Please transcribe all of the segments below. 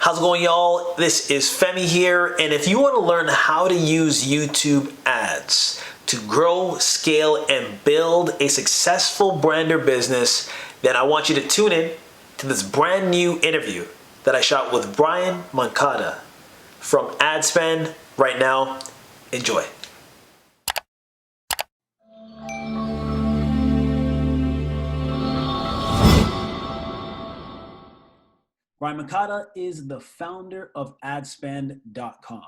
How's it going, y'all? This is Femi here, and if you want to learn how to use YouTube ads to grow, scale, and build a successful brand or business, then I want you to tune in to this brand new interview that I shot with Brian Moncada from Adspend. Right now, enjoy. Brian Moncada is the founder of Adspend.com,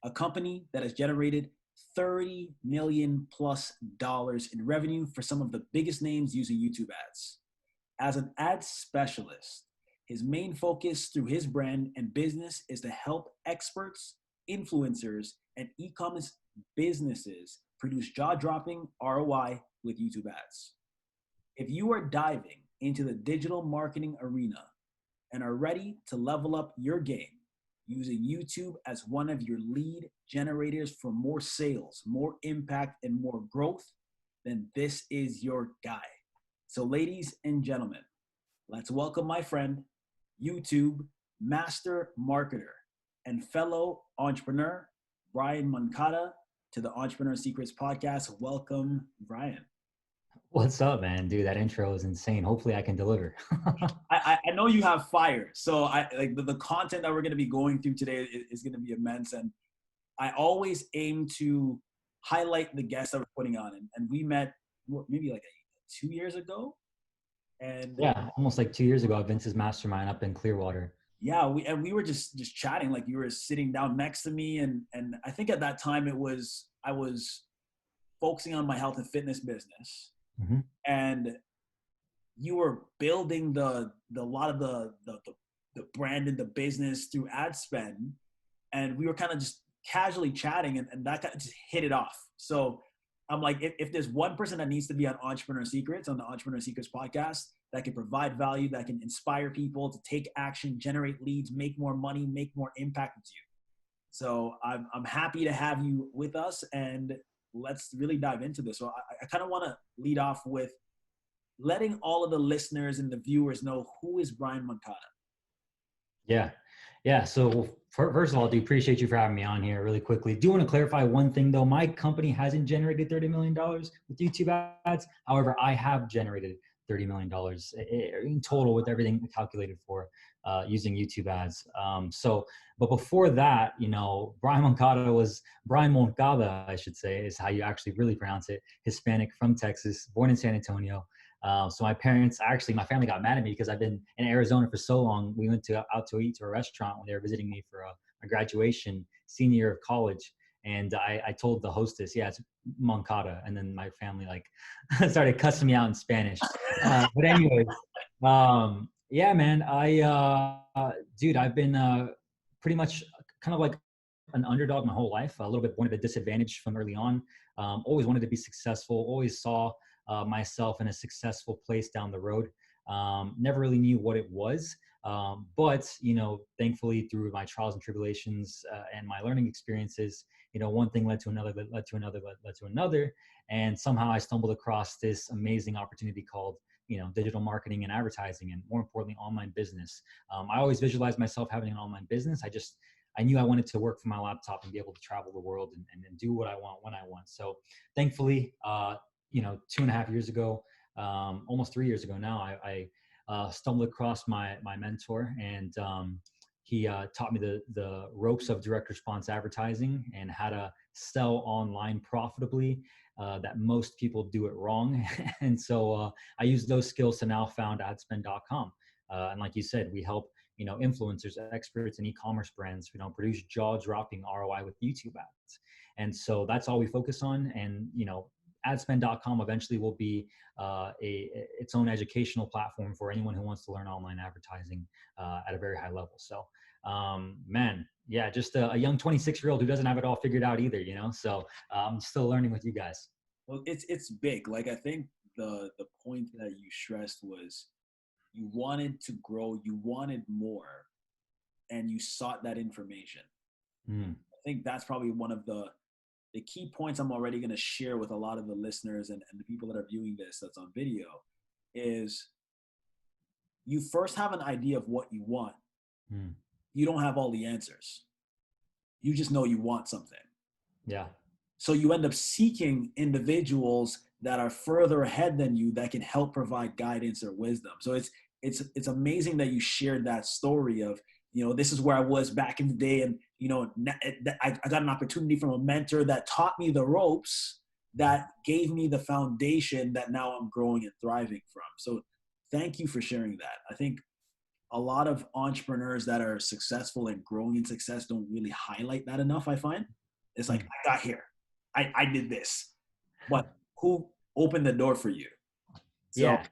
a company that has generated $30 million plus in revenue for some of the biggest names using YouTube ads. As an ad specialist, his main focus through his brand and business is to help experts, influencers, and e-commerce businesses produce jaw-dropping ROI with YouTube ads. If you are diving into the digital marketing arena and are ready to level up your game using YouTube as one of your lead generators for more sales, more impact, and more growth, then this is your guy. So ladies and gentlemen, let's welcome my friend, YouTube master marketer and fellow entrepreneur, Brian Moncada, to the Entrepreneur Secrets podcast. Welcome, Brian. What's up, man? Dude, that intro is insane. Hopefully I can deliver. I know you have fire. So I like the content that we're going to be going through today is going to be immense. And I always aim to highlight the guests that we're putting on. And we met maybe like 2 years ago. And yeah, almost like 2 years ago at Vince's Mastermind up in Clearwater. Yeah, we were just chatting, like you were sitting down next to me. And I think at that time I was focusing on my health and fitness business. Mm-hmm. And you were building the lot of the brand and the business through Adspend, and we were kind of just casually chatting, and that kind of just hit it off. So I'm like, if there's one person that needs to be on Entrepreneur Secrets, on the Entrepreneur Secrets podcast, that can provide value, that can inspire people to take action, generate leads, make more money, make more impact, with you. So I'm happy to have you with us, and let's really dive into this. So I kind of want to lead off with letting all of the listeners and the viewers know, who is Brian Moncada? Yeah. So first of all, I do appreciate you for having me on here really quickly. Do want to clarify one thing though. My company hasn't generated $30 million with YouTube ads. However, I have generated $30 million in total with everything calculated for using YouTube ads. But before that, Brian Moncada, I should say, is how you actually really pronounce it. Hispanic from Texas, born in San Antonio. So my family got mad at me because I've been in Arizona for so long. We went out to eat to a restaurant when they were visiting me for a graduation senior year of college. And I told the hostess, yeah, it's Moncada. And then my family started cussing me out in Spanish. But anyways, yeah, man, dude, I've been pretty much kind of like an underdog my whole life, a little bit born at a disadvantage from early on. Always wanted to be successful, always saw myself in a successful place down the road. Never really knew what it was. But thankfully through my trials and tribulations and my learning experiences, one thing led to another, led to another, led to another. And somehow I stumbled across this amazing opportunity called, digital marketing and advertising, and more importantly, online business. I always visualized myself having an online business. I knew I wanted to work from my laptop and be able to travel the world and do what I want when I want. So thankfully, 2.5 years ago, almost 3 years ago now, I stumbled across my mentor, and he taught me the ropes of direct response advertising and how to sell online profitably. That most people do it wrong. And so I used those skills to now found Adspend.com. And like you said, we help influencers, experts, and e-commerce brands, produce jaw-dropping ROI with YouTube ads. And so that's all we focus on. And Adspend.com eventually will be its own educational platform for anyone who wants to learn online advertising at a very high level. So, man, yeah, just a young 26-year-old who doesn't have it all figured out either, So I'm still learning with you guys. Well, it's big. Like, I think the point that you stressed was you wanted to grow, you wanted more, and you sought that information. I think that's probably one of the key points I'm already going to share with a lot of the listeners and the people that are viewing this that's on video is you first have an idea of what you want. you don't have all the answers. You just know you want something. Yeah. So you end up seeking individuals that are further ahead than you that can help provide guidance or wisdom. So it's amazing that you shared that story of, this is where I was back in the day, and I got an opportunity from a mentor that taught me the ropes, that gave me the foundation that now I'm growing and thriving from. So thank you for sharing that. I think a lot of entrepreneurs that are successful and growing in success don't really highlight that enough. I find it's like, Mm. I got here, I did this, but who opened the door for you? So Yeah.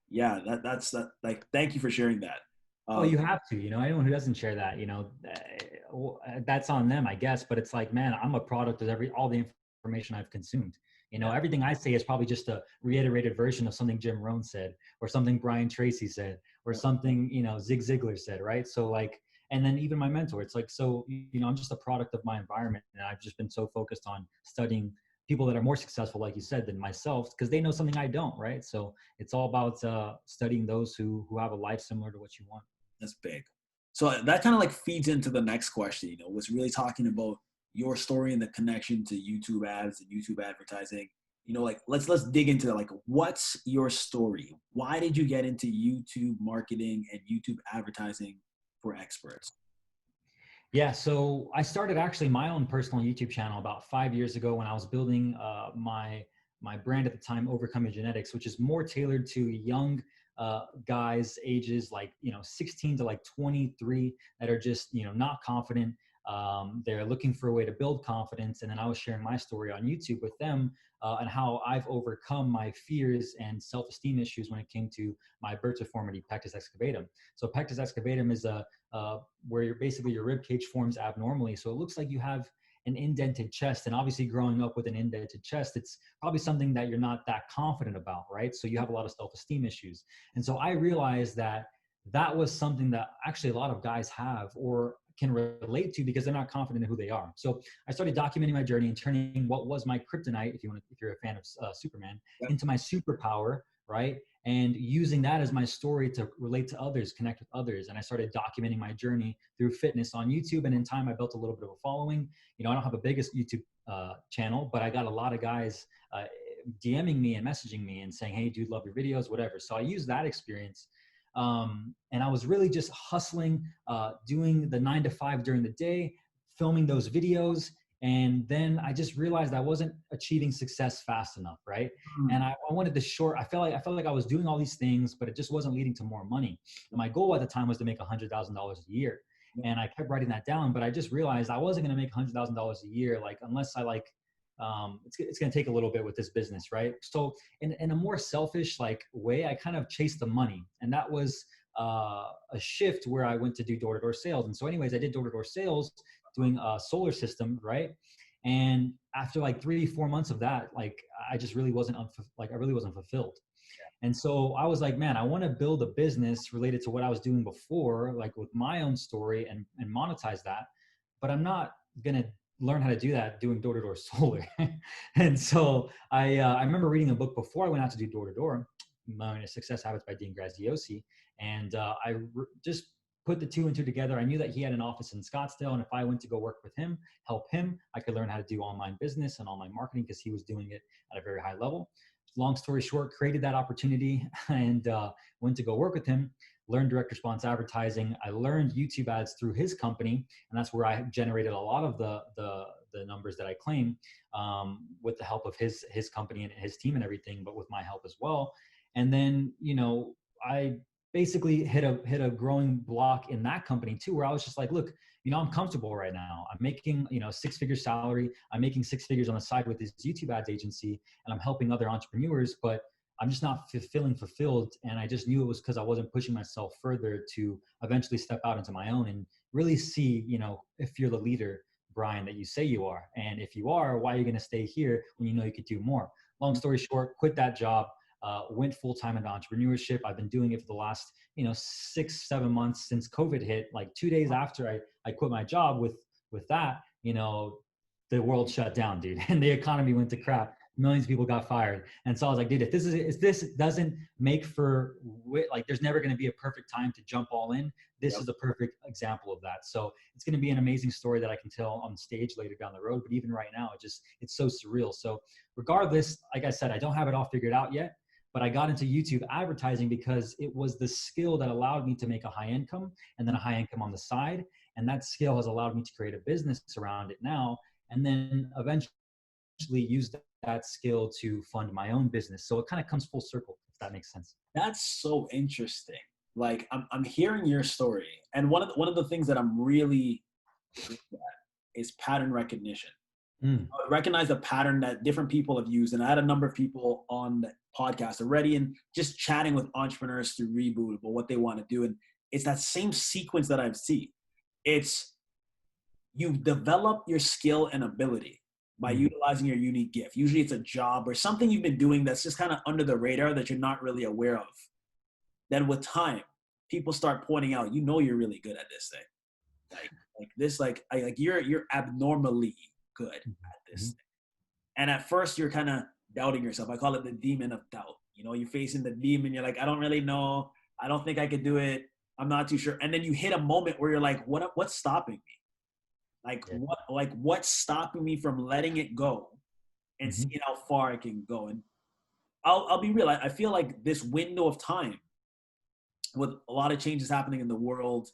yeah, that's that. Like, thank you for sharing that. Well, Um, you have to, anyone who doesn't share that, that's on them, I guess. But it's like, man, I'm a product of all the information I've consumed. yeah, Everything I say is probably just a reiterated version of something Jim Rohn said, or something Brian Tracy said, or yeah, something, Zig Ziglar said, right? So like, and then even my mentor, it's like, so, I'm just a product of my environment. And I've just been so focused on studying people that are more successful, like you said, than myself, because they know something I don't, right? So it's all about studying those who have a life similar to what you want. that's big. So that kind of like feeds into the next question. Was really talking about your story and the connection to YouTube ads and YouTube advertising. Like, let's dig into that. Like, what's your story? Why did you get into YouTube marketing and YouTube advertising for experts? Yeah, so I started actually my own personal YouTube channel about 5 years ago when I was building my brand at the time, Overcome Your Genetics, which is more tailored to young guys, ages like 16 to like 23, that are just not confident. They're looking for a way to build confidence, and then I was sharing my story on YouTube with them, and how I've overcome my fears and self-esteem issues when it came to my birth deformity, pectus excavatum. So pectus excavatum is where your rib cage forms abnormally. So it looks like you have an indented chest. And obviously, growing up with an indented chest, it's probably something that you're not that confident about, right? So you have a lot of self-esteem issues. And so I realized that was something that actually a lot of guys have or can relate to, because they're not confident in who they are. So I started documenting my journey and turning what was my kryptonite, if you're a fan of Superman, Yep. into my superpower, right? And using that as my story to relate to others, connect with others. And I started documenting my journey through fitness on YouTube. And in time, I built a little bit of a following. I don't have the biggest YouTube channel, but I got a lot of guys DMing me and messaging me and saying, hey, dude, love your videos, whatever. So I used that experience. And I was really just hustling, doing the 9 to 5 during the day, filming those videos. And then I just realized I wasn't achieving success fast enough, right? And I wanted the short. I felt like I was doing all these things, but it just wasn't leading to more money. And my goal at the time was to make $100,000 a year. And I kept writing that down, but I just realized I wasn't going to make $100,000 a year, like, unless I it's going to take a little bit with this business, right? So in a more selfish like way, I kind of chased the money, and that was a shift where I went to do door-to-door sales. And so anyways, I did door-to-door sales doing a solar system, right? And after like 3-4 months of that, like I just really wasn't I really wasn't fulfilled. And so I was like, man, I want to build a business related to what I was doing before, like with my own story, and monetize that. But I'm not going to learn how to do that doing door-to-door solar. And so I remember reading a book before I went out to do door-to-door, Success Habits by Dean Graziosi. And just put the two and two together. I knew that he had an office in Scottsdale, and if I went to go work with him, help him, I could learn how to do online business and online marketing, because he was doing it at a very high level. Long story short, created that opportunity and went to go work with him, learned direct response advertising. I learned YouTube ads through his company, and that's where I generated a lot of the numbers that I claim, with the help of his company and his team and everything, but with my help as well. And then, I basically hit a growing block in that company too, where I was just like, look, I'm comfortable right now. I'm making, 6-figure salary. I'm making 6 figures on the side with this YouTube ads agency, and I'm helping other entrepreneurs, but I'm just not feeling fulfilled. And I just knew it was because I wasn't pushing myself further to eventually step out into my own and really see, if you're the leader, Brian, that you say you are. And if you are, why are you going to stay here when you know you could do more? Long story short, quit that job, went full-time into entrepreneurship. I've been doing it for the last, 6-7 months since COVID hit. Like 2 days after I quit my job with that, the world shut down, dude, and the economy went to crap. millions of people got fired. And so I was like, dude, if this doesn't make for, like, there's never going to be a perfect time to jump all in. This Yep. is the perfect example of that. So it's going to be an amazing story that I can tell on stage later down the road. But even right now, it's so surreal. So regardless, like I said, I don't have it all figured out yet, but I got into YouTube advertising because it was the skill that allowed me to make a high income and then a high income on the side. And that skill has allowed me to create a business around it now. And then eventually use that skill to fund my own business. So it kind of comes full circle, if that makes sense. That's so interesting. Like I'm hearing your story, and one of the things that I'm really good at is pattern recognition. Mm. I recognize a pattern that different people have used, and I had a number of people on the podcast already, and just chatting with entrepreneurs through Reboot about what they want to do, and it's that same sequence that I've seen. It's you develop your skill and ability by utilizing your unique gift. Usually it's a job or something you've been doing that's just kind of under the radar that you're not really aware of. Then with time, people start pointing out, you know, you're really good at this thing. Like this, you're abnormally good at this thing. And at first you're kind of doubting yourself. I call it the demon of doubt. You know, you're facing the demon. You're like, I don't really know. I don't think I could do it. I'm not too sure. And then you hit a moment where you're like, what's stopping me? What's stopping me from letting it go and seeing how far I can go? And I'll be real. I feel like this window of time with a lot of changes happening in the world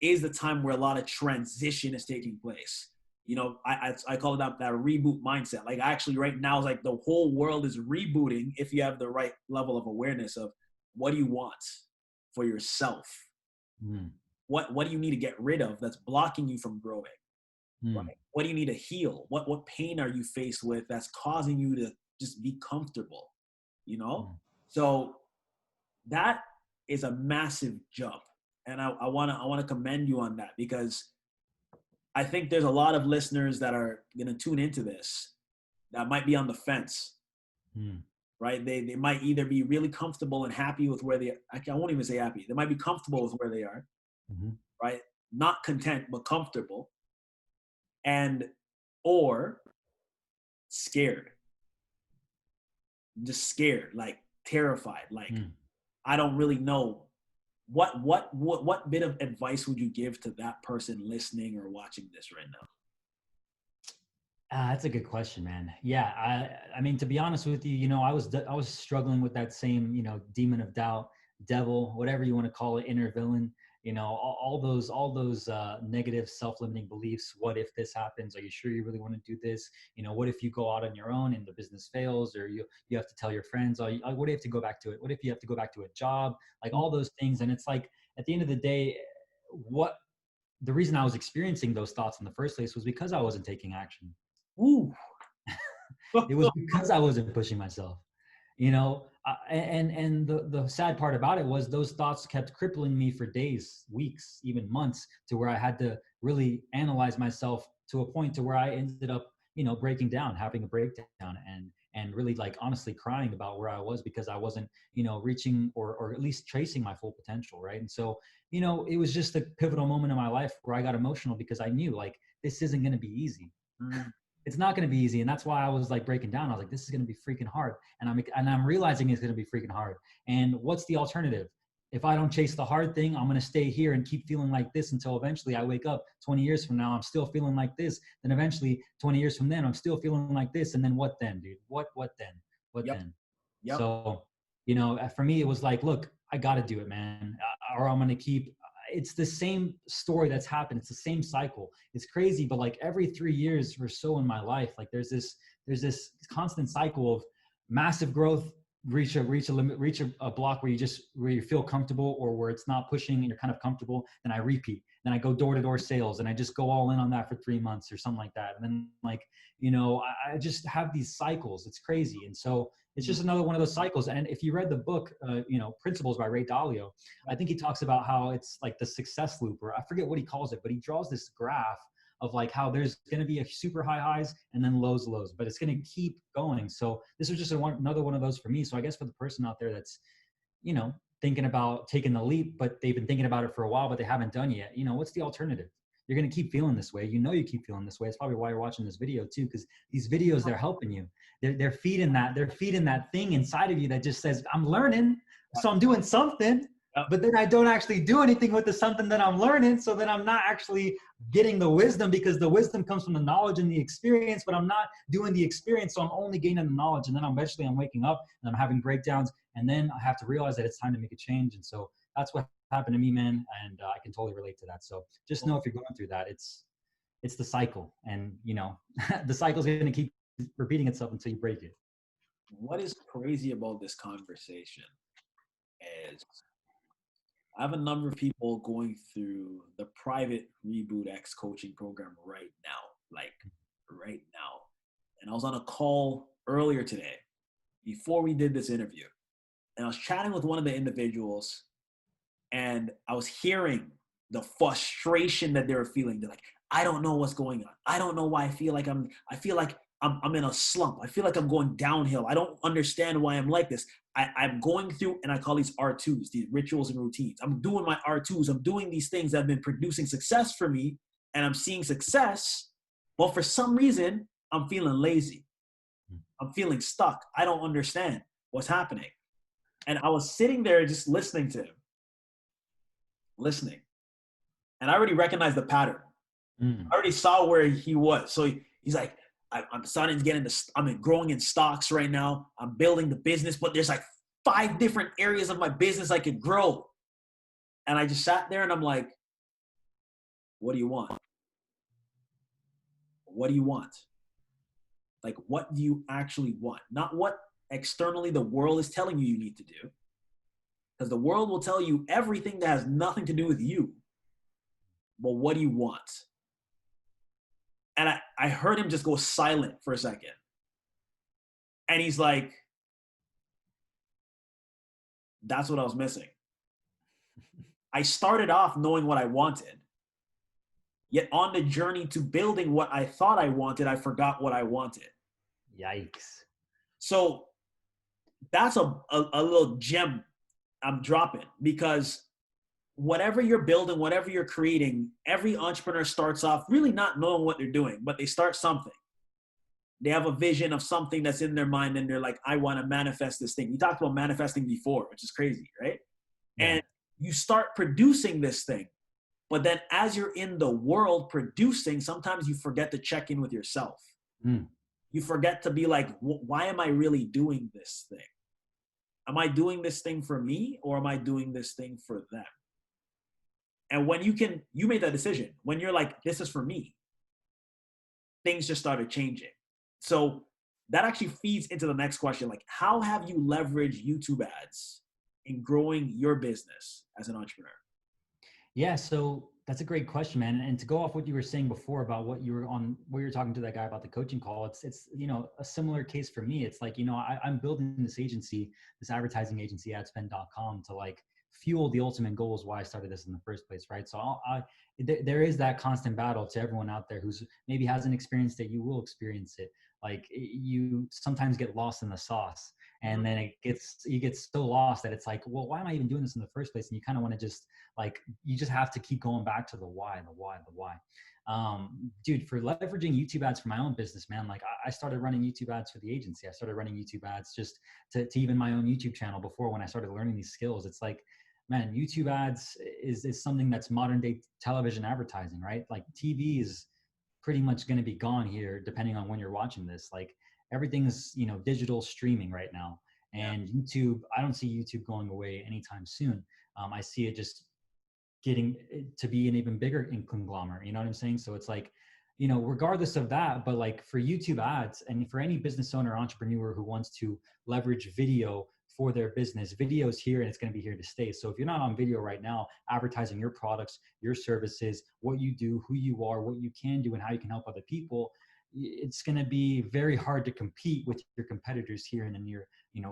is the time where a lot of transition is taking place. You know, I call it that reboot mindset. Like actually right now is like the whole world is rebooting if you have the right level of awareness of what do you want for yourself? What do you need to get rid of that's blocking you from growing? Right? What do you need to heal? What pain are you faced with that's causing you to just be comfortable? You know? So that is a massive jump. And I wanna commend you on that, because I think there's a lot of listeners that are gonna tune into this that might be on the fence. Right? They might either be really comfortable and happy with where I won't even say happy. They might be comfortable with where they are, right? Not content, but comfortable. Or scared, just scared, like terrified, like I don't really know. What bit of advice would you give to that person listening or watching this right now? That's a good question, man. Yeah, I mean, to be honest with you, you know, I was struggling with that same, you know, demon of doubt, devil, whatever you want to call it, inner villain. You know, all those negative self-limiting beliefs. What if this happens? Are you sure you really want to do this? You know, what if you go out on your own and the business fails, or you have to tell your friends? What if you have to go back to it? What if you have to go back to a job? Like all those things. And it's like at the end of the day, what the reason I was experiencing those thoughts in the first place was because I wasn't taking action. Ooh. It was because I wasn't pushing myself, you know. And the sad part about it was those thoughts kept crippling me for days, weeks, even months, to where I had to really analyze myself to a point to where I ended up, you know, breaking down, having a breakdown, and really like honestly crying about where I was because I wasn't, you know, reaching or at least tracing my full potential, right? And so, you know, it was just a pivotal moment in my life where I got emotional because I knew like this isn't going to be easy. It's not going to be easy. And that's why I was like breaking down. I was like, this is going to be freaking hard. And I'm realizing it's going to be freaking hard. And what's the alternative? If I don't chase the hard thing, I'm going to stay here and keep feeling like this until eventually I wake up 20 years from now, I'm still feeling like this. Then eventually 20 years from then, I'm still feeling like this. And then what then, dude? What then? What then? Yep. So, you know, for me, it was like, look, I got to do it, man. Or I'm going to keep, it's the same story that's happened. It's the same cycle. It's crazy, but like every 3 years or so in my life, like there's this constant cycle of massive growth, reach a block where you feel comfortable, or where it's not pushing and you're kind of comfortable. Then I repeat. Then I go door-to-door sales and I just go all in on that for 3 months or something like that. And then like, you know, I just have these cycles. It's crazy. And so it's just another one of those cycles. And if you read the book, you know, Principles by Ray Dalio, I think he talks about how it's like the success loop, or I forget what he calls it, but he draws this graph of like how there's going to be a super high highs and then lows, but it's going to keep going. So this was just another one of those for me. So I guess for the person out there that's, you know, thinking about taking the leap, but they've been thinking about it for a while, but they haven't done yet, you know, what's the alternative? you're going to keep feeling this way. You keep feeling this way. It's probably why you're watching this video too, because these videos, they're helping you. They're feeding that thing inside of you that just says, I'm learning, so I'm doing something. But then I don't actually do anything with the something that I'm learning. So then I'm not actually getting the wisdom, because the wisdom comes from the knowledge and the experience, but I'm not doing the experience. So I'm only gaining the knowledge. And then eventually I'm waking up and I'm having breakdowns. And then I have to realize that it's time to make a change. And so that's what happened to me, man. And I can totally relate to that. So just know if you're going through that, it's the cycle. And, the cycle is going to keep repeating itself until you break it. What is crazy about this conversation is I have a number of people going through the private Reboot X coaching program right now, like right now. And I was on a call earlier today before we did this interview. And I was chatting with one of the individuals, and I was hearing the frustration that they were feeling. They're like, I don't know what's going on. I don't know why I feel like I'm in a slump. I feel like I'm going downhill. I don't understand why I'm like this. I'm going through, and I call these R2s, these rituals and routines. I'm doing my R2s. I'm doing these things that have been producing success for me, and I'm seeing success. But for some reason, I'm feeling lazy. I'm feeling stuck. I don't understand what's happening. And I was sitting there just listening to him. Listening. And I already recognized the pattern. I already saw where he was. So he's like, I'm starting to get I'm growing in stocks right now. I'm building the business, but there's like 5 different areas of my business I could grow. And I just sat there and I'm like, what do you want? What do you want? Like, what do you actually want? Not what externally the world is telling you need to do. Because the world will tell you everything that has nothing to do with you. But what do you want? And I heard him just go silent for a second. And he's like, that's what I was missing. I started off knowing what I wanted. Yet on the journey to building what I thought I wanted, I forgot what I wanted. Yikes. So that's a little gem I'm dropping, because whatever you're building, whatever you're creating, every entrepreneur starts off really not knowing what they're doing, but they start something. They have a vision of something that's in their mind, and they're like, I want to manifest this thing. We talked about manifesting before, which is crazy, right? Yeah. And you start producing this thing. But then as you're in the world producing, sometimes you forget to check in with yourself. You forget to be like, why am I really doing this thing? Am I doing this thing for me, or am I doing this thing for them? And when you made that decision, when you're like, this is for me, things just started changing. So that actually feeds into the next question. Like, how have you leveraged YouTube ads in growing your business as an entrepreneur? Yeah, so that's a great question, man. And to go off what you were saying before about what you were talking to that guy about the coaching call, it's a similar case for me. It's like, I'm building this agency, this advertising agency, Adspend.com, to like fuel the ultimate goals why I started this in the first place, right? So there is that constant battle to everyone out there who's maybe hasn't experienced it. You will experience it. Like, you sometimes get lost in the sauce, and then you get so lost that it's like, well, why am I even doing this in the first place? And you kind of want to just you just have to keep going back to the why. Dude, for leveraging YouTube ads for my own business, man, like I started running YouTube ads for the agency. I started running YouTube ads just to even my own YouTube channel before, when I started learning these skills. It's like, man, YouTube ads is something that's modern day television advertising, right? Like, TV is pretty much going to be gone here, depending on when you're watching this. Like, everything's, digital streaming right now. And YouTube, I don't see YouTube going away anytime soon. I see it just getting to be an even bigger conglomerate. You know what I'm saying? So it's like, regardless of that, but like for YouTube ads, and for any business owner, entrepreneur who wants to leverage video for their business, video is here, and it's going to be here to stay. So if you're not on video right now, advertising your products, your services, what you do, who you are, what you can do, and how you can help other people, it's going to be very hard to compete with your competitors here in the near,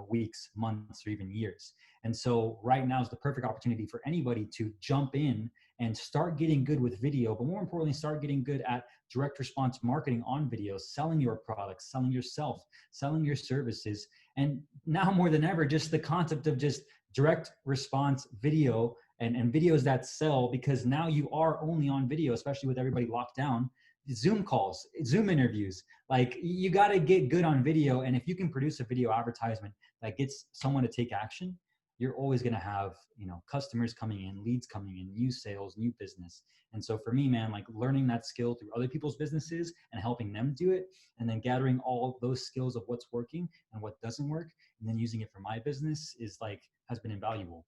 weeks, months, or even years. And so right now is the perfect opportunity for anybody to jump in and start getting good with video, but more importantly, start getting good at direct response marketing on video, selling your products, selling yourself, selling your services. And now more than ever, just the concept of just direct response video and videos that sell, because now you are only on video, especially with everybody locked down. Zoom calls, Zoom interviews, like you got to get good on video. And if you can produce a video advertisement that gets someone to take action, you're always going to have, customers coming in, leads coming in, new sales, new business. And so for me, man, like learning that skill through other people's businesses and helping them do it, and then gathering all those skills of what's working and what doesn't work, and then using it for my business is like, has been invaluable.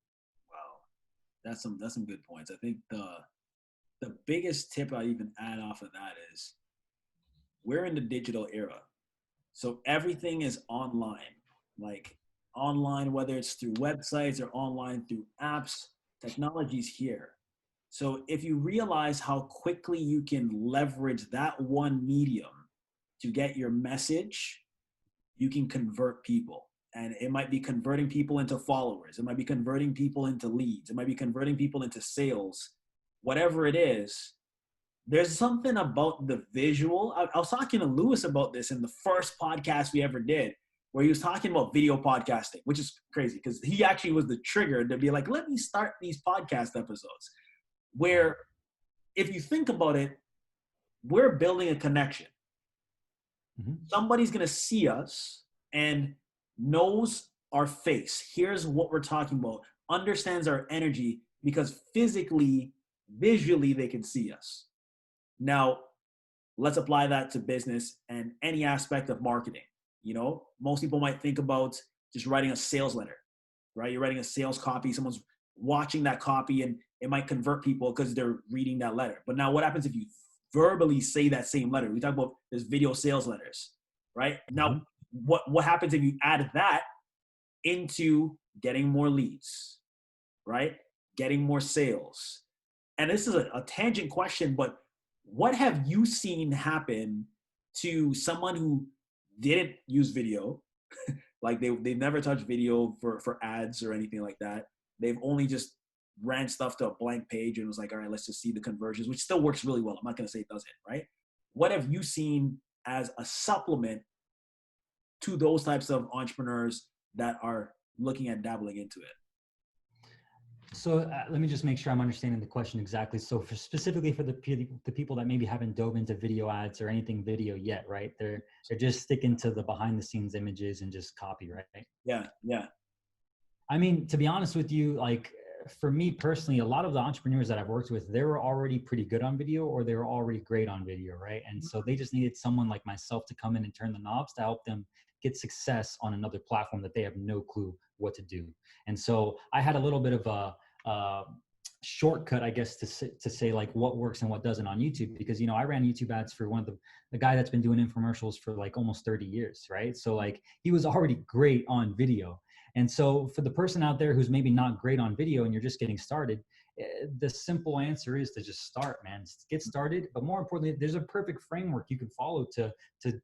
Wow, that's some good points. I think the biggest tip I even add off of that is we're in the digital era. So everything is online, like online, whether it's through websites or online through apps, technology's here. So if you realize how quickly you can leverage that one medium to get your message, you can convert people. And it might be converting people into followers. It might be converting people into leads. It might be converting people into sales. Whatever it is, there's something about the visual. I was talking to Lewis about this in the first podcast we ever did, where he was talking about video podcasting, which is crazy because he actually was the trigger to be like, let me start these podcast episodes. Where if you think about it, we're building a connection. Mm-hmm. Somebody's going to see us and knows our face, hears what we're talking about, understands our energy because physically, visually, they can see us. Now, let's apply that to business and any aspect of marketing. Most people might think about just writing a sales letter, right? You're writing a sales copy, someone's watching that copy and it might convert people because they're reading that letter. But now what happens if you verbally say that same letter? We talk about there's video sales letters, right? Now, Mm-hmm. what happens if you add that into getting more leads, right? Getting more sales. And this is a tangent question, but what have you seen happen to someone who didn't use video? Like they've never touched video for ads or anything like that. They've only just ran stuff to a blank page and was like, all right, let's just see the conversions, which still works really well. I'm not going to say it doesn't, right? What have you seen as a supplement to those types of entrepreneurs that are looking at dabbling into it? So let me just make sure I'm understanding the question exactly. So specifically for the people that maybe haven't dove into video ads or anything video yet, right? They're just sticking to the behind the scenes images and just copy, right? Yeah, yeah. I mean, to be honest with you, like for me personally, a lot of the entrepreneurs that I've worked with, they were already pretty good on video or they were already great on video, right? And so they just needed someone like myself to come in and turn the knobs to help them get success on another platform that they have no clue what to do. And so I had a little bit of a shortcut, I guess, to say like what works and what doesn't on YouTube, because, I ran YouTube ads for one of the guy that's been doing infomercials for like almost 30 years, right? So like he was already great on video. And so for the person out there who's maybe not great on video and you're just getting started, the simple answer is to just start, man. Just get started. But more importantly, there's a perfect framework you can follow to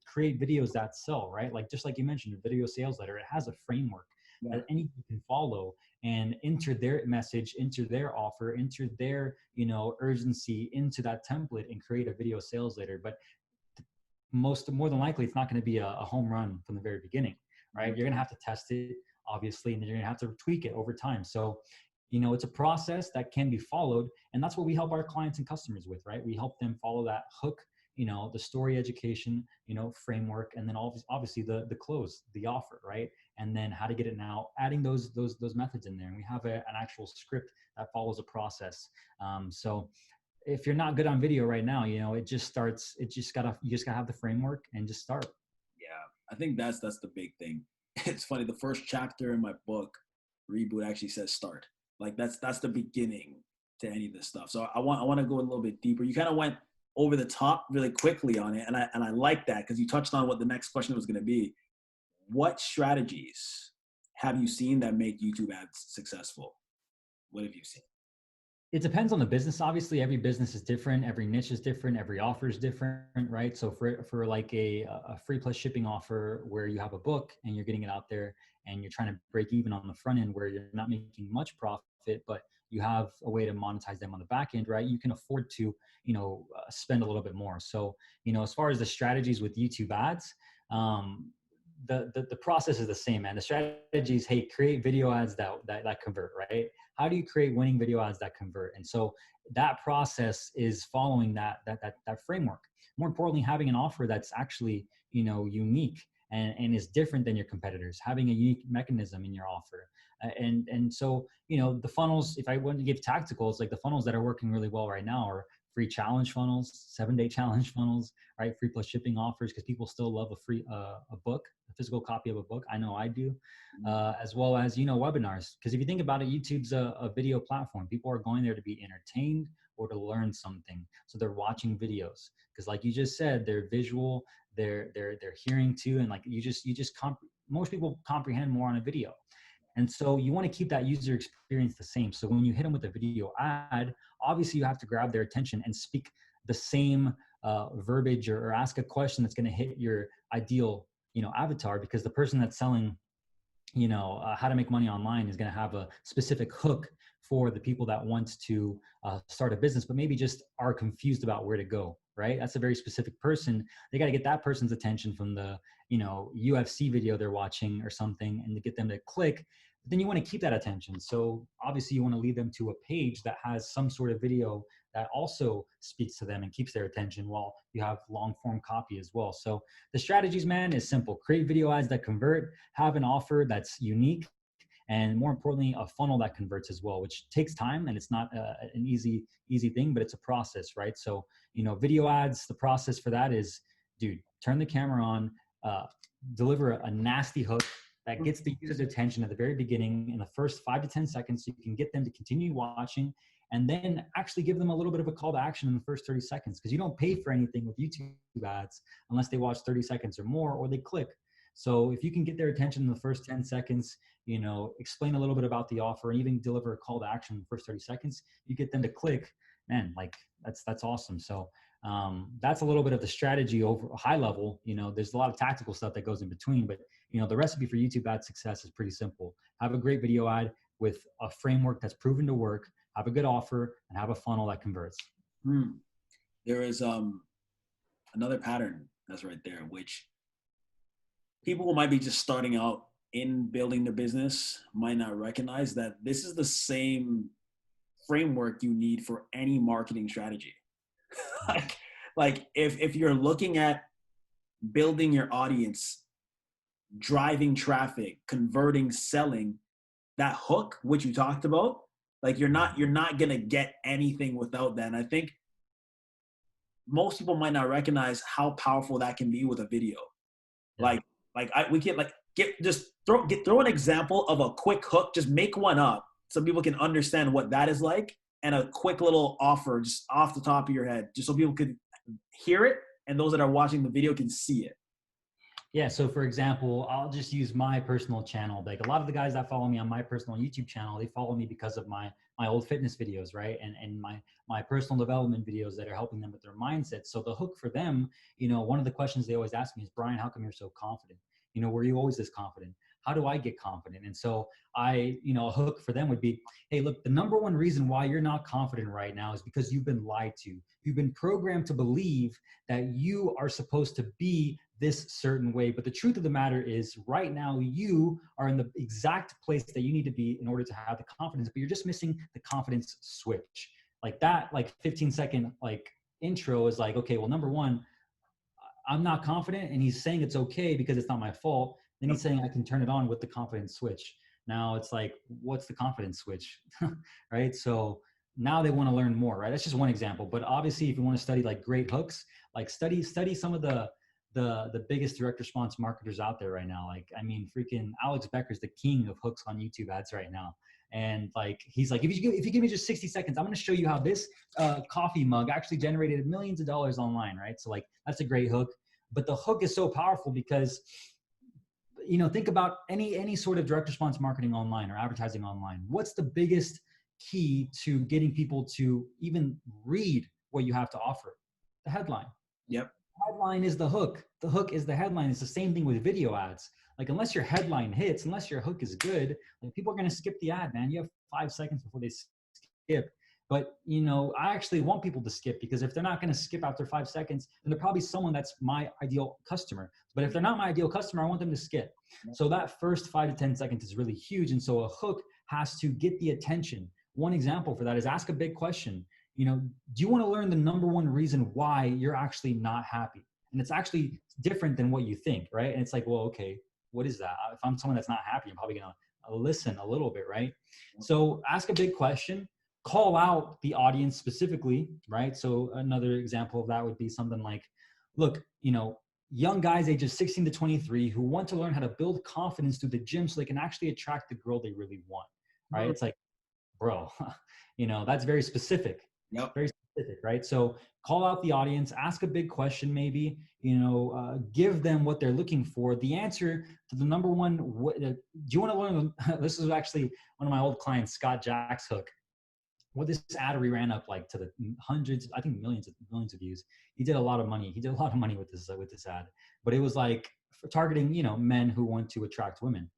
create videos that sell, right? Like just like you mentioned, a video sales letter, it has a framework that anyone can follow and enter their message, enter their offer, enter their, urgency into that template and create a video sales letter. But more than likely, it's not going to be a home run from the very beginning, right? You're going to have to test it, obviously, and then you're going to have to tweak it over time. So, it's a process that can be followed. And that's what we help our clients and customers with, right? We help them follow that hook, the story education, framework, and then obviously the close, the offer, right? And then how to get it now, adding those methods in there. And we have an actual script that follows a process. So if you're not good on video right now, it just starts, you just gotta have the framework and just start. Yeah, I think that's the big thing. It's funny. The first chapter in my book, Reboot, actually says start. Like that's the beginning to any of this stuff. So I want to go a little bit deeper. You kind of went over the top really quickly on it, and I like that because you touched on what the next question was going to be. What strategies have you seen that make YouTube ads successful? What have you seen? It depends on the business. Obviously, every business is different. Every niche is different. Every offer is different, right? So for like a free plus shipping offer where you have a book and you're getting it out there and you're trying to break even on the front end where you're not making much profit, but you have a way to monetize them on the back end, right? You can afford to, spend a little bit more. So, as far as the strategies with YouTube ads, the process is the same, man. The strategy is, hey, create video ads that convert, right? How do you create winning video ads that convert? And so that process is following that framework. More importantly, having an offer that's actually, unique and is different than your competitors, having a unique mechanism in your offer. And so, the funnels, if I want to give tactical, it's like the funnels that are working really well right now are free challenge funnels, 7-day challenge funnels, right? Free plus shipping offers, because people still love a book, a physical copy of a book. I know I do, as well as, webinars. Because if you think about it, YouTube's a video platform. People are going there to be entertained or to learn something. So they're watching videos because, like you just said, they're visual, they're hearing too. And like most people comprehend more on a video. And so you want to keep that user experience the same. So when you hit them with a video ad, obviously you have to grab their attention and speak the same verbiage or ask a question that's going to hit your ideal, avatar, because the person that's selling, how to make money online is going to have a specific hook for the people that want to start a business, but maybe just are confused about where to go, right? That's a very specific person. They got to get that person's attention from the, UFC video they're watching or something, and to get them to click. But then you want to keep that attention. So obviously you want to lead them to a page that has some sort of video that also speaks to them and keeps their attention, while you have long form copy as well. So the strategies, man, is simple. Create video ads that convert, have an offer that's unique, and more importantly, a funnel that converts as well, which takes time, and it's not an easy thing, but it's a process, right? So, video ads, the process for that is, dude, turn the camera on, deliver a nasty hook that gets the user's attention at the very beginning in the first 5 to 10 seconds, so you can get them to continue watching, and then actually give them a little bit of a call to action in the first 30 seconds, because you don't pay for anything with YouTube ads unless they watch 30 seconds or more, or they click. So if you can get their attention in the first 10 seconds, explain a little bit about the offer, and even deliver a call to action in the first 30 seconds, you get them to click, man, like that's awesome. So that's a little bit of the strategy over a high level. There's a lot of tactical stuff that goes in between, but the recipe for YouTube ad success is pretty simple. Have a great video ad with a framework that's proven to work, have a good offer, and have a funnel that converts. There is another pattern that's right there, which people who might be just starting out in building their business might not recognize, that this is the same framework you need for any marketing strategy. like if you're looking at building your audience, driving traffic, converting, selling, that hook, which you talked about, like you're not going to get anything without that. And I think most people might not recognize how powerful that can be with a video. Yeah. We can throw an example of a quick hook, just make one up so people can understand what that is like, and a quick little offer just off the top of your head, just so people could hear it and those that are watching the video can see it. Yeah. So for example, I'll just use my personal channel. Like a lot of the guys that follow me on my personal YouTube channel, they follow me because of my old fitness videos, right? And my personal development videos that are helping them with their mindset. So the hook for them, one of the questions they always ask me is, Brian, how come you're so confident? Were you always this confident? How do I get confident? And so a hook for them would be, hey, look, the number one reason why you're not confident right now is because you've been lied to. You've been programmed to believe that you are supposed to be this certain way. But the truth of the matter is, right now, you are in the exact place that you need to be in order to have the confidence, but you're just missing the confidence switch. Like that, 15-second intro is like, okay, well, number one, I'm not confident, and he's saying it's okay because it's not my fault. Then he's saying I can turn it on with the confidence switch. Now it's like, what's the confidence switch? Right? So now they want to learn more, right? That's just one example. But obviously, if you want to study great hooks, study some of the biggest direct response marketers out there right now. Freaking Alex Becker's the king of hooks on YouTube ads right now. And he's like, if you give me just 60 seconds, I'm going to show you how this coffee mug actually generated millions of dollars online, right? So that's a great hook. But the hook is so powerful because, think about any sort of direct response marketing online or advertising online. What's the biggest key to getting people to even read what you have to offer? The headline. Yep. The headline is the hook. The hook is the headline. It's the same thing with video ads. Unless your headline hits, unless your hook is good, people are going to skip the ad, man. You have 5 seconds before they skip. But, you know, I actually want people to skip, because if they're not going to skip after 5 seconds, then they're probably someone that's my ideal customer. But if they're not my ideal customer, I want them to skip. So that first 5 to 10 seconds is really huge. And so a hook has to get the attention. One example for that is ask a big question. You know, do you want to learn the number one reason why you're actually not happy? And it's actually different than what you think, right? And it's like, well, okay, what is that? If I'm someone that's not happy, I'm probably going to listen a little bit, right? So ask a big question, call out the audience specifically, right? So another example of that would be something like, look, you know, young guys ages 16 to 23 who want to learn how to build confidence through the gym so they can actually attract the girl they really want, right? It's like, bro, you know, that's very specific. Yep. Very specific, right? So call out the audience, ask a big question, maybe, you know, give them what they're looking for. The answer to the number one, do you want to learn? This is actually one of my old clients, Scott Jack's hook. What this ad ran up like to the hundreds, I think millions of views. He did a lot of money. He did a lot of money with this ad, but it was like for targeting, you know, men who want to attract women.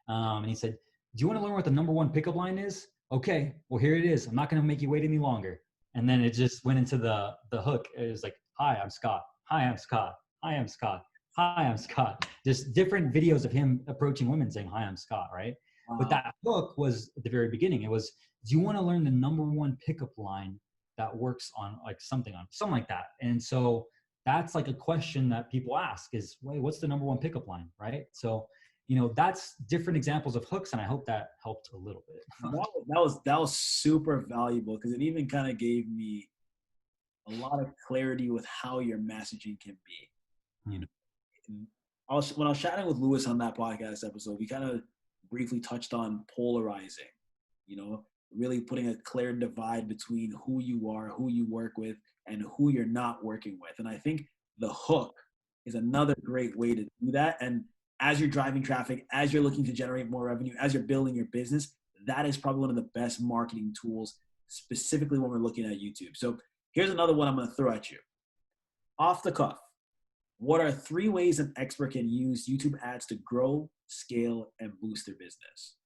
And he said, "Do you want to learn what the number one pickup line is? Okay, well here it is. I'm not going to make you wait any longer." And then it just went into the hook. It was like, "Hi, I'm Scott. Hi, I'm Scott. Hi, I'm Scott. Hi, I'm Scott." Just different videos of him approaching women saying, "Hi, I'm Scott," right? But that hook was at the very beginning. It was, do you want to learn the number one pickup line that works on like something like that? And so that's like a question that people ask is, wait, what's the number one pickup line, right? So, you know, that's different examples of hooks, and I hope that helped a little bit. That was super valuable, because it even kind of gave me a lot of clarity with how your messaging can be. You know, when I was chatting with Lewis on that podcast episode, we kind of briefly touched on polarizing. You know, really putting a clear divide between who you are, who you work with, and who you're not working with. And I think the hook is another great way to do that. And as you're driving traffic, as you're looking to generate more revenue, as you're building your business, that is probably one of the best marketing tools, specifically when we're looking at YouTube. So here's another one I'm going to throw at you. Off the cuff, what are 3 ways an expert can use YouTube ads to grow, scale, and boost their business?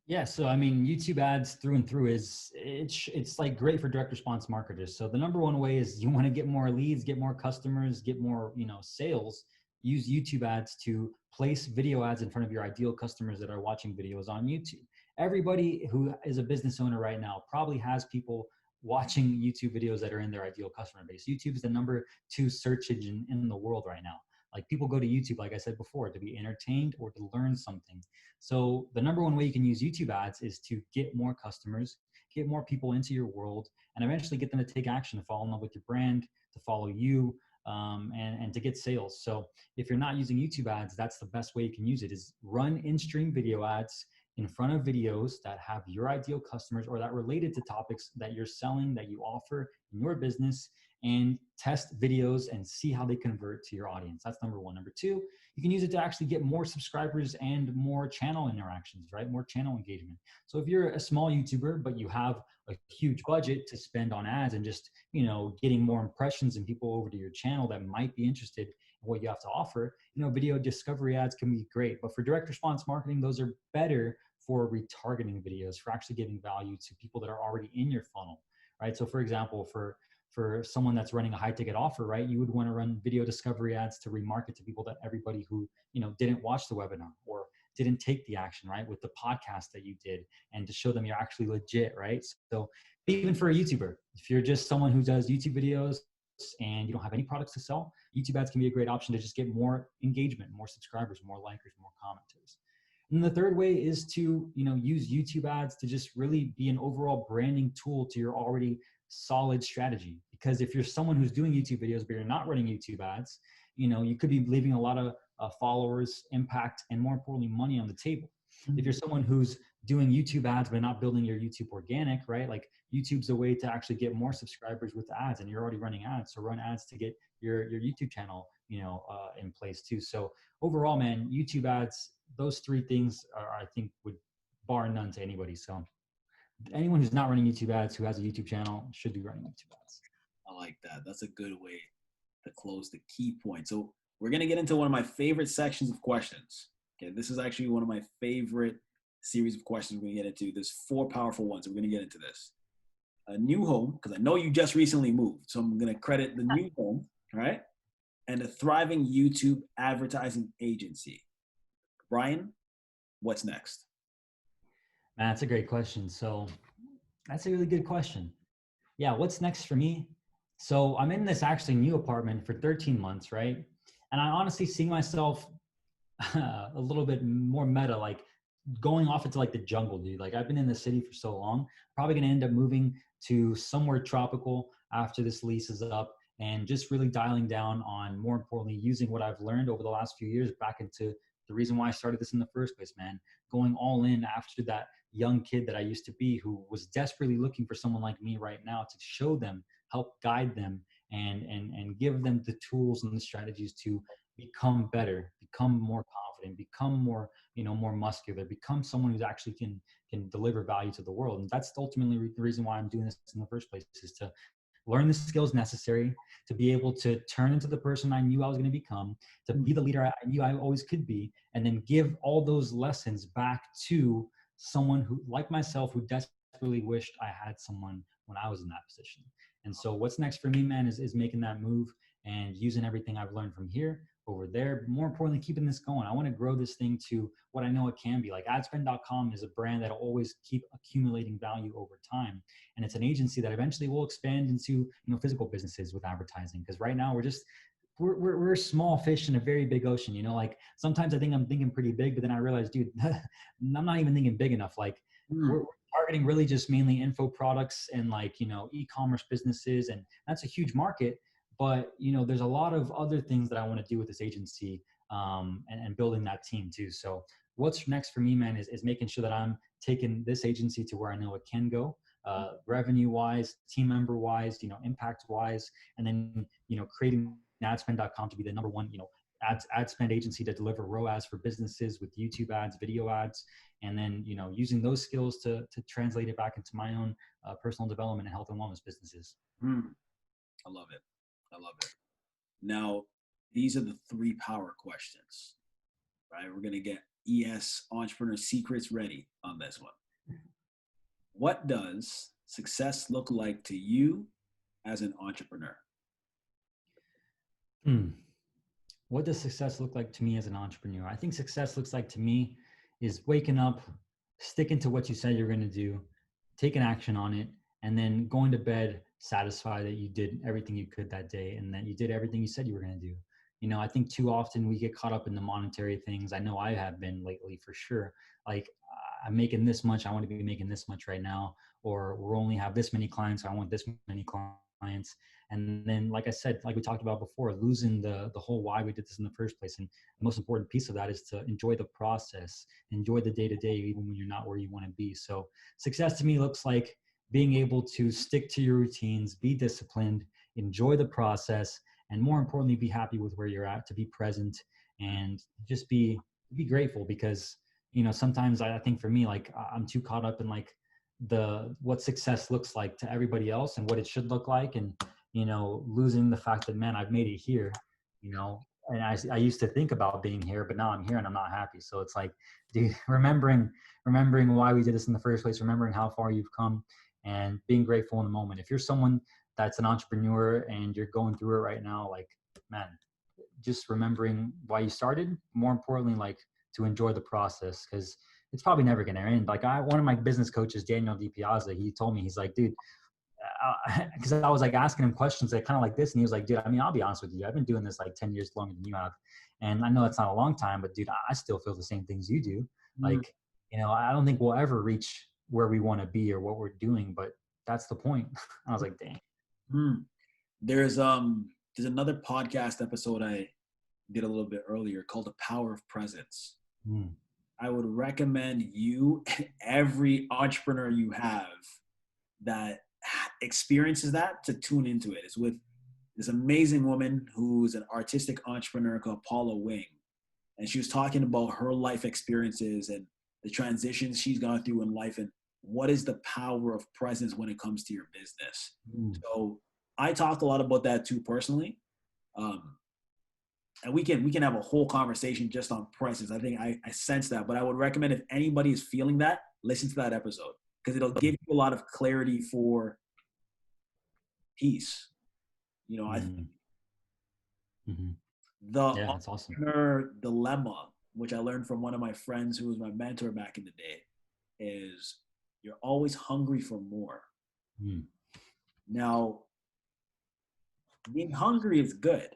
Yeah, so I mean, YouTube ads through and through it's like great for direct response marketers. So the number one way is you want to get more leads, get more customers, get more, you know, sales. Use YouTube ads to place video ads in front of your ideal customers that are watching videos on YouTube. Everybody who is a business owner right now probably has people watching YouTube videos that are in their ideal customer base. YouTube is the number 2 search engine in the world right now. Like people go to YouTube, like I said before, to be entertained or to learn something. So the number one way you can use YouTube ads is to get more customers, get more people into your world, and eventually get them to take action, to fall in love with your brand, to follow you, and to get sales. So if you're not using YouTube ads, that's the best way you can use it, is run in-stream video ads in front of videos that have your ideal customers or that related to topics that you're selling, that you offer in your business, and test videos and see how they convert to your audience. That's number one. Number 2, you can use it to actually get more subscribers and more channel interactions, right? More channel engagement. So if you're a small YouTuber, but you have a huge budget to spend on ads and just, you know, getting more impressions and people over to your channel that might be interested in what you have to offer, you know, video discovery ads can be great. But for direct response marketing, those are better for retargeting videos, for actually giving value to people that are already in your funnel, right? So for example, for someone that's running a high ticket offer, right, you would want to run video discovery ads to remarket to people, that everybody who, you know, didn't watch the webinar or didn't take the action, right, with the podcast that you did, and to show them you're actually legit, right? So even for a YouTuber, if you're just someone who does YouTube videos and you don't have any products to sell, YouTube ads can be a great option to just get more engagement, more subscribers, more likers, more commenters. And the third way is to, you know, use YouTube ads to just really be an overall branding tool to your already solid strategy. Because if you're someone who's doing YouTube videos, but you're not running YouTube ads, you know, you could be leaving a lot of followers, impact, and more importantly, money on the table. If you're someone who's doing YouTube ads, but not building your YouTube organic, right? Like YouTube's a way to actually get more subscribers with ads, and you're already running ads. So run ads to get your YouTube channel, you know, in place too. So overall, man, YouTube ads, those 3 things are, I think, would bar none to anybody. So anyone who's not running YouTube ads, who has a YouTube channel, should be running YouTube ads. I like that. That's a good way to close the key point. So we're going to get into one of my favorite sections of questions. Okay, this is actually one of my favorite series of questions we're going to get into. There's 4 powerful ones. We're going to get into this. a new home, because I know you just recently moved, so I'm going to credit the new home, right? And a thriving YouTube advertising agency. Brian, what's next? Man, that's a great question. So that's a really good question. Yeah, what's next for me? So I'm in this actually new apartment for 13 months, right? And I honestly see myself a little bit more meta, like going off into like the jungle, dude. Like I've been in the city for so long, probably gonna end up moving to somewhere tropical after this lease is up, and just really dialing down on, more importantly, using what I've learned over the last few years back into the reason why I started this in the first place, man. Going all in after that young kid that I used to be, who was desperately looking for someone like me right now to show them, help guide them, and give them the tools and the strategies to become better, become more confident, become more, more muscular, become someone who's actually can deliver value to the world. And that's ultimately the reason why I'm doing this in the first place, is to learn the skills necessary to be able to turn into the person I knew I was going to become, to be the leader I knew I always could be, and then give all those lessons back to someone who, like myself, who desperately wished I had someone when I was in that position. And so what's next for me, man, is making that move and using everything I've learned from here over there. More importantly, keeping this going. I want to grow this thing to what I know it can be. Like Adspend.com is a brand that'll always keep accumulating value over time. And it's an agency that eventually will expand into, physical businesses with advertising. Because right now we're small fish in a very big ocean. Like sometimes I think I'm thinking pretty big, but then I realize, dude, I'm not even thinking big enough. Like we're targeting really just mainly info products and like, e-commerce businesses. And that's a huge market. But, there's a lot of other things that I want to do with this agency, and building that team too. So what's next for me, man, is making sure that I'm taking this agency to where I know it can go, revenue wise, team member wise, impact wise, and then, creating Adspend.com to be the number one, ad spend agency to deliver ROAS for businesses with YouTube ads, video ads, and then, using those skills to translate it back into my own personal development and health and wellness businesses. I love it. I love it. Now, these are the 3 power questions, right? We're going to get ES Entrepreneur Secrets ready on this one. What does success look like to you as an entrepreneur? What does success look like to me as an entrepreneur? I think success looks like to me is waking up, sticking to what you said you're going to do, taking action on it, and then going to bed satisfied that you did everything you could that day and that you did everything you said you were going to do. I think too often we get caught up in the monetary things. I know I have been lately for sure. Like I'm making this much, I want to be making this much right now, or we'll only have this many clients, I want this many clients. And then, like I said, like we talked about before, losing the whole why we did this in the first place. And the most important piece of that is to enjoy the process, enjoy the day to day, even when you're not where you want to be. So success to me looks like being able to stick to your routines, be disciplined, enjoy the process, and more importantly, be happy with where you're at, to be present and just be grateful. Because, sometimes I think for me, like I'm too caught up in like what success looks like to everybody else and what it should look like. And, losing the fact that, man, I've made it here, and I used to think about being here, but now I'm here and I'm not happy. So it's like, dude, remembering why we did this in the first place, remembering how far you've come, and being grateful in the moment. If you're someone that's an entrepreneur and you're going through it right now, like, man, just remembering why you started, more importantly, like to enjoy the process, because it's probably never going to end. Like one of my business coaches, Daniel DiPiazza, he told me, he's like, dude, because I was like asking him questions that kind of like this. And he was like, dude, I mean, I'll be honest with you. I've been doing this like 10 years longer than you have. And I know that's not a long time, but dude, I still feel the same things you do. Like, I don't think we'll ever reach where we want to be or what we're doing, but that's the point. I was like, dang. There's another podcast episode I did a little bit earlier called The Power of Presence. I would recommend you, every entrepreneur you have that experiences that, to tune into it. It's with this amazing woman who's an artistic entrepreneur called Paula Wing. And she was talking about her life experiences and the transitions she's gone through in life and what is the power of presence when it comes to your business. So I talk a lot about that too personally. And we can have a whole conversation just on presence. I think I sense that, but I would recommend if anybody is feeling that, listen to that episode, because it'll give you a lot of clarity for peace. You know, I think Mm. Hmm. the Yeah, that's awesome. entrepreneur dilemma, which I learned from one of my friends who was my mentor back in the day, is you're always hungry for more. Mm. Now, being hungry is good,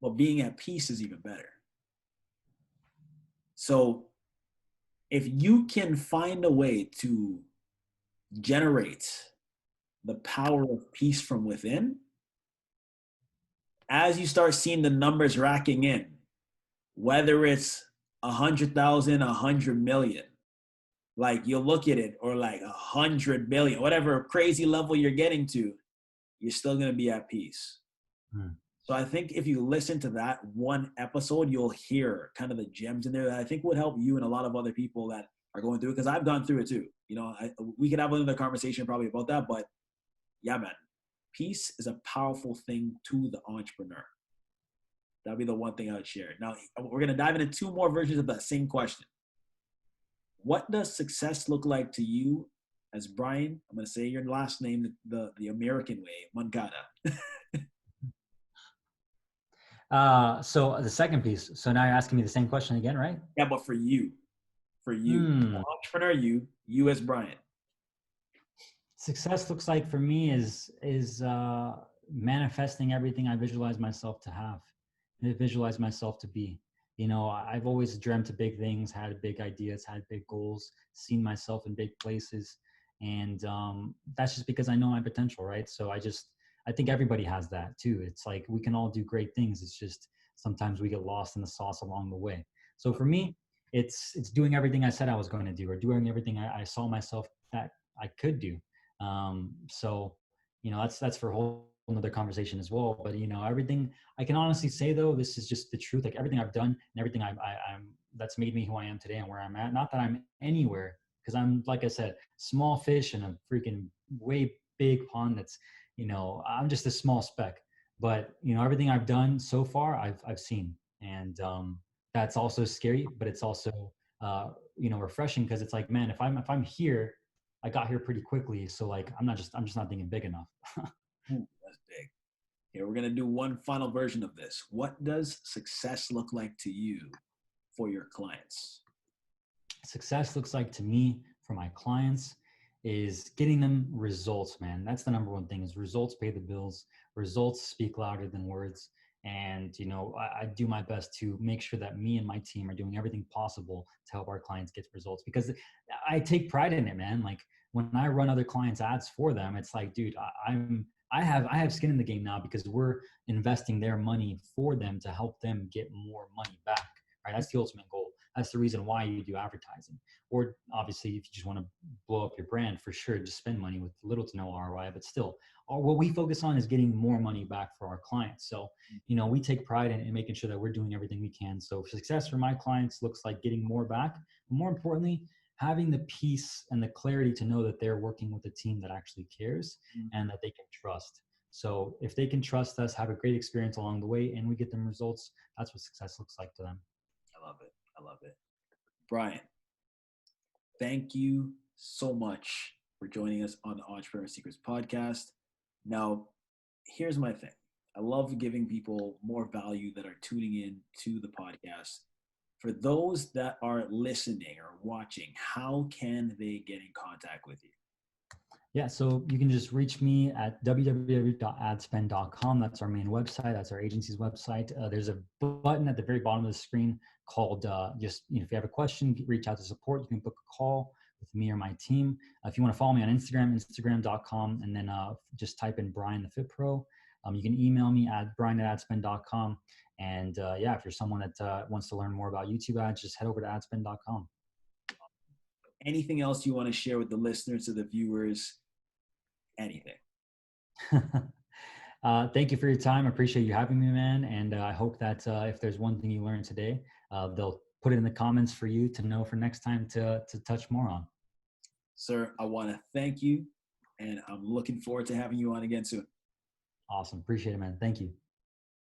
but being at peace is even better. So if you can find a way to generate the power of peace from within, as you start seeing the numbers racking in, whether it's 100,000, 100 million, like you'll look at it, or like 100 billion, whatever crazy level you're getting to, you're still going to be at peace. Mm. So I think if you listen to that one episode, you'll hear kind of the gems in there that I think would help you and a lot of other people that are going through it. Because I've gone through it too. You know, we could have another conversation probably about that, but yeah, man, peace is a powerful thing to the entrepreneur. That'd be the one thing I would share. Now we're gonna dive into two more versions of that same question. What does success look like to you as Brian? I'm gonna say your last name the American way, Moncada. So the second piece. So now you're asking me the same question again, right? Yeah, but for you, the Hmm. entrepreneur, you as Brian. Success looks like for me is manifesting everything I visualize myself to have, and visualize myself to be. You know, I've always dreamt of big things, had big ideas, had big goals, seen myself in big places, and that's just because I know my potential, right? So I think everybody has that too. It's like we can all do great things. It's just sometimes we get lost in the sauce along the way. So for me, it's doing everything I said I was going to do, or doing everything I saw myself that I could do. So you know, that's for a whole another conversation as well. But you know, everything I can honestly say though, this is just the truth. Like everything I've done and everything I'm that's made me who I am today and where I'm at. Not that I'm anywhere, because I'm, like I said, small fish in a freaking way big pond. That's, you know, I'm just a small speck. But you know, everything I've done so far, I've seen, and that's also scary, but it's also you know, refreshing, because it's like, man, if I'm here, I got here pretty quickly. So like, I'm just not thinking big enough. Ooh, that's big. Here, we're gonna do one final version of this. What does success look like to you for your clients? Success looks like to me for my clients is getting them results, man. That's the number one thing, is results pay the bills. Results speak louder than words. And, you know, I do my best to make sure that me and my team are doing everything possible to help our clients get results, because I take pride in it, man. Like when I run other clients' ads for them, it's like, dude, I have skin in the game now, because we're investing their money for them to help them get more money back. Right? That's the ultimate goal. That's the reason why you do advertising. Or obviously, if you just want to blow up your brand, for sure, just spend money with little to no ROI. But still, what we focus on is getting more money back for our clients. So, you know, we take pride in making sure that we're doing everything we can. So success for my clients looks like getting more back. But more importantly, having the peace and the clarity to know that they're working with a team that actually cares and that they can trust. So if they can trust us, have a great experience along the way, and we get them results, that's what success looks like to them. I love it. I love it. Brian, thank you so much for joining us on the Entrepreneur Secrets podcast. Now, here's my thing. I love giving people more value that are tuning in to the podcast. For those that are listening or watching, how can they get in contact with you? Yeah, so you can just reach me at www.adspend.com. That's our main website. That's our agency's website. There's a button at the very bottom of the screen called just, you know, if you have a question, reach out to support. You can book a call with me or my team. If you want to follow me on Instagram, instagram.com, and then just type in Brian the Fit Pro. You can email me at brian@adspend.com. And yeah, if you're someone that wants to learn more about YouTube ads, just head over to adspend.com. Anything else you want to share with the listeners or the viewers? Anything? Thank you for your time. I appreciate you having me, man. And I hope that if there's one thing you learned today, they'll put it in the comments for you to know for next time to touch more on. Sir, I want to thank you, and I'm looking forward to having you on again soon. Awesome. Appreciate it, man. Thank you.